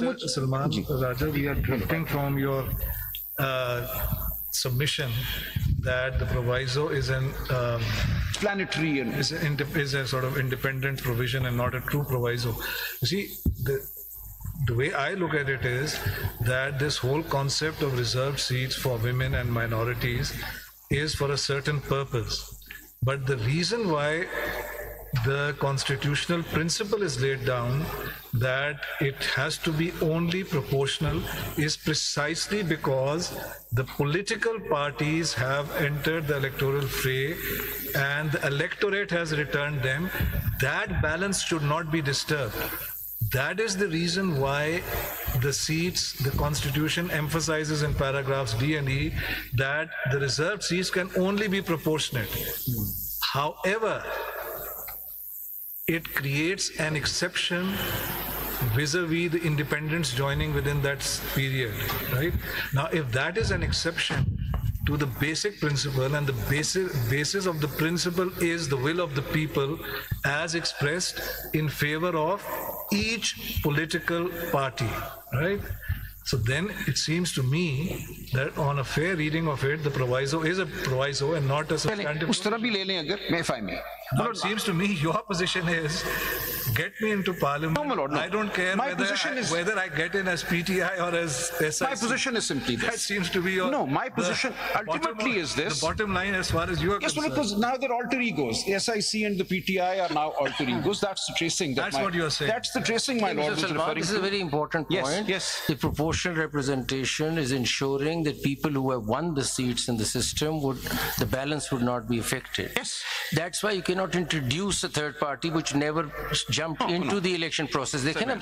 Mr. Salman Raja, we are drifting from your submission that the proviso is an explanatory and is a sort of independent provision and not a true proviso. You see, the way I look at it is that this whole concept of reserved seats for women and minorities is for a certain purpose. But the reason why the constitutional principle is laid down that it has to be only proportional is precisely because the political parties have entered the electoral fray and the electorate has returned them. That balance should not be disturbed. That is the reason why the seats, the Constitution emphasizes in paragraphs D and E that the reserved seats can only be proportionate. However, it creates an exception vis-a-vis the independents joining within that period, right? Now, if that is an exception to the basic principle, and the basis of the principle is the will of the people as expressed in favor of each political party, right? So then it seems to me that on a fair reading of it, the proviso is a proviso and not a substantive. If I may. Now, it seems to me your position is get me into parliament. No, my lord, no. I don't care whether I get in as PTI or as SIC. My position is simply this. That seems to be your... No, my position ultimately is this. The bottom line as far as you are concerned. Yes, well, now they're alter egos. The SIC and the PTI are now alter egos. That's the tracing. That's what you are saying. That's the tracing, my lord. This is a very important point. Yes. The proportional representation is ensuring that people who have won the seats in the system the balance would not be affected. Yes. That's why you cannot introduce a third party which never jumped into the election process. देखें ना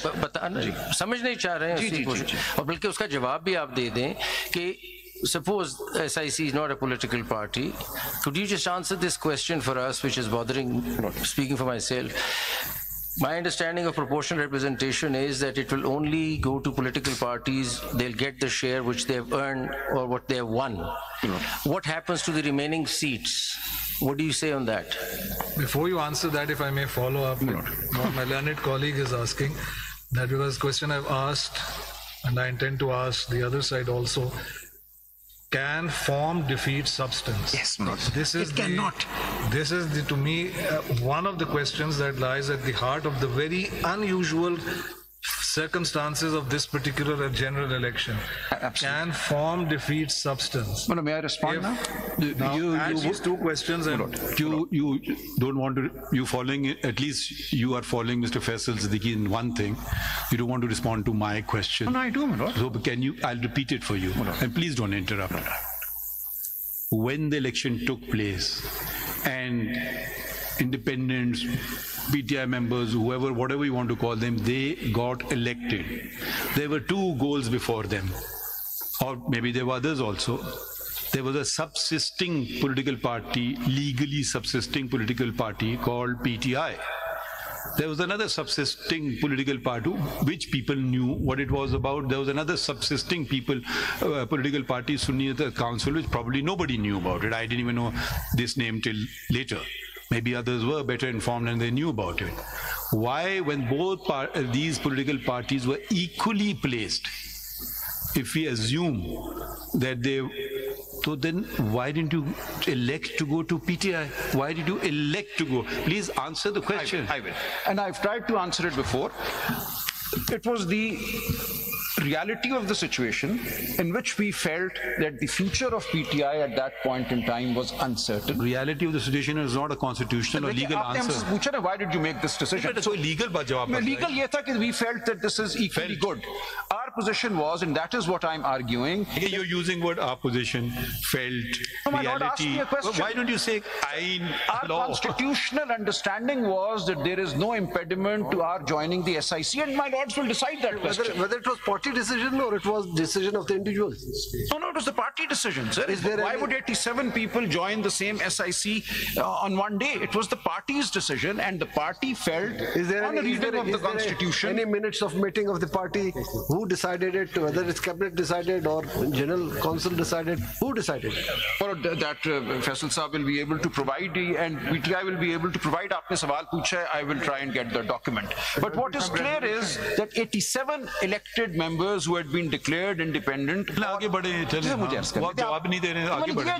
समझ नहीं चाह रहे हैं और बल्कि उसका जवाब भी आप दे दें कि suppose SIC is not a political party. Could you just answer this question for us, which is bothering, speaking for myself? My understanding of proportional representation is that it will only go to political parties, they'll get the share which they have earned or what they have won. What happens to the remaining seats? What do you say on that? Before you answer that, if I may follow up with what my learned colleague is asking, that was a question I've asked and I intend to ask the other side also. Can form defeat substance? Yes, not. It cannot. This is, to me, one of the questions that lies at the heart of the very unusual circumstances of this particular general election. Absolutely. Can form defeat substance? Well, may I respond now? These two questions. You don't want to, you following, at least you are following Mr. Faisal Siddiqui in one thing. You don't want to respond to my question. No, I do, my lord. So can you, I'll repeat it for you. And please don't interrupt. When the election took place and independents, PTI members, whoever, whatever you want to call them, they got elected. There were two goals before them, or maybe there were others also. There was a subsisting political party, legally subsisting political party called PTI. There was another subsisting political party which people knew what it was about. There was another subsisting political party, Sunniyat Council, which probably nobody knew about it. I didn't even know this name till later. Maybe others were better informed and they knew about it. Why, when both these political parties were equally placed, if we assume that they, so then why didn't you elect to go to PTI? Why did you elect to go? Please answer the question. I will. And I've tried to answer it before. It was the reality of the situation in which we felt that the future of PTI at that point in time was uncertain. Reality of the situation is not a constitutional or legal answer. Why did you make this decision? So legal legal ye tha ki we felt that this is equally good. Our position was, and that is what I'm arguing. You're using word our position, felt, no, my reality. Lord, ask me a question. Why don't you say our law? Constitutional understanding was that there is no impediment to our joining the SIC, and my lords will decide that question. Whether it was party decision or it was decision of the individuals? No, it was the party decision, sir. Why would 87 people join the same SIC on one day? It was the party's decision, and the party felt on the reading of the Constitution. Any minutes of meeting of the party? Who decided decided it, whether it's cabinet decided or general council decided, who decided? Or that Faisal Saab will be able to provide, and PTI will be able to provide. Aapne sawal pucha hai, I will try and get the document. But what is clear is that 87 elected members who had been declared independent. आगे बढ़े चले वो जवाब नहीं दे रहे आगे बढ़े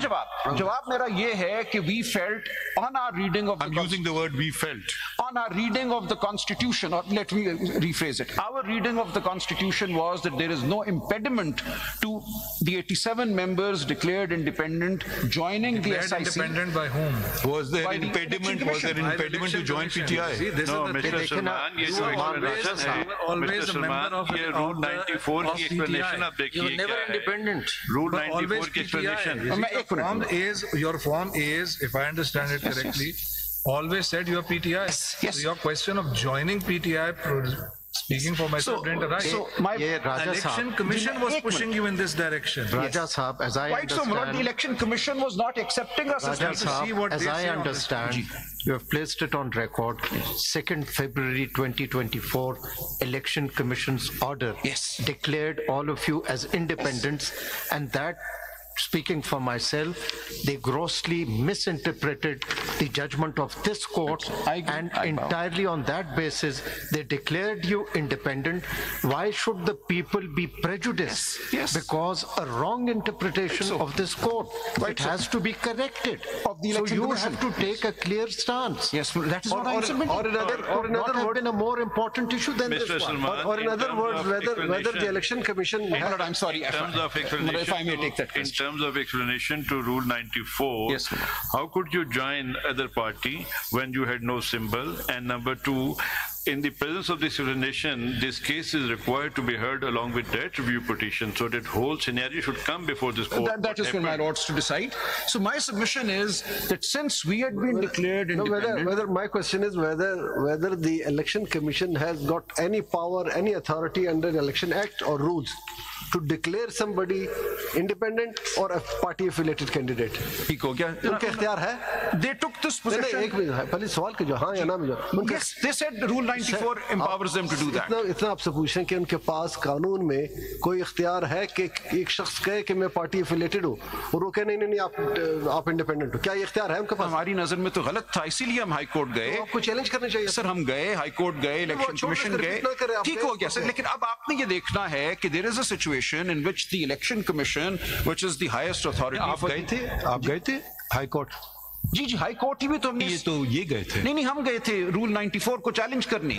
जवाब मेरा ये है कि we felt on our reading of I'm using the word we felt on our reading of the constitution, or let me rephrase it, our reading of the constitution was that there is no impediment to the 87 members declared independent joining the SIC. Independent by whom? was there impediment to join PTI? See, this No, is the Mr. thing. Salman, ये जो explanation है, always Mr. a member Salman, of ये Rule 94 की explanation आप You देखिए were never क्या है? independent. Rule But 94 always की PTI. explanation. You see, your form is, if I understand it correctly, always said you are PTI. Yes. So your question of joining PTI, speaking for myself, didn't arise. So my Raja Election Commission was pushing you in this direction. Raja Saab, as I quite so, Murad, the understand, election commission was not accepting us as Raja to see what Saab, as they I say on this. understand, you have placed it on record, 2nd February 2024, Election Commission's order Yes. declared all of you as independents, and that, speaking for myself, they grossly misinterpreted the judgment of this court, I agree. and I bow. entirely on that basis, they declared you independent. Why should the people be prejudiced? Yes. Because a wrong interpretation So. of this court, Quite it so. has to be corrected. Of the So Election you Commission. have to take a clear stance. Yes, that is what I'm submitting. Or in another have word- been a more important issue than Mr. this one. Salman, Or in other terms words, of whether the explanation- election commission Murad, I'm sorry. In terms of explanation, If I may take that in question. terms of explanation to Rule 94, Yes, ma'am. how could you join other party when you had no symbol? And number two, in the presence of this explanation, this case is required to be heard along with that review petition, so that whole scenario should come before this court. That is for my lords to decide. So my submission is that since we had been declared No, independent, whether my question is whether the election commission has got any power, any authority under the Election Act or rules to declare somebody independent or a party affiliated candidate. ठीक हो गया? उनका इख्तियार है? They took this नहीं, position. एक minute, पहले सवाल कीजिए, हाँ या ना में जाओ। Yes, they said Rule 94 empowers them to do that. इतना आपसे पूछ रहे हैं कि उनके पास कानून में कोई इख्तियार है कि एक शख्स कहे कि मैं पार्टी एफिलेटेड हूँ और वो कहे नहीं नहीं नहीं आप इंडिपेंडेंट हो, क्या ये इख्तियार है उनके पास? हमारी नजर में तो गलत था, इसीलिए हम हाई कोर्ट गए। तो आपको चैलेंज करना चाहिए। सर हम गए, हाई कोर्ट गए, इलेक्शन छोड़ कमीशन कर गए, कितना करे आपने? ठीक हो गया सर। लेकिन अब आपने ये देखना है कि there is a situation in which the election commission, which is the highest authority, आप गए थे हाई कोर्ट? जी हाई कोर्ट ही भी तो हमने ये गए थे। नहीं हम गए थे रूल 94 को चैलेंज करने।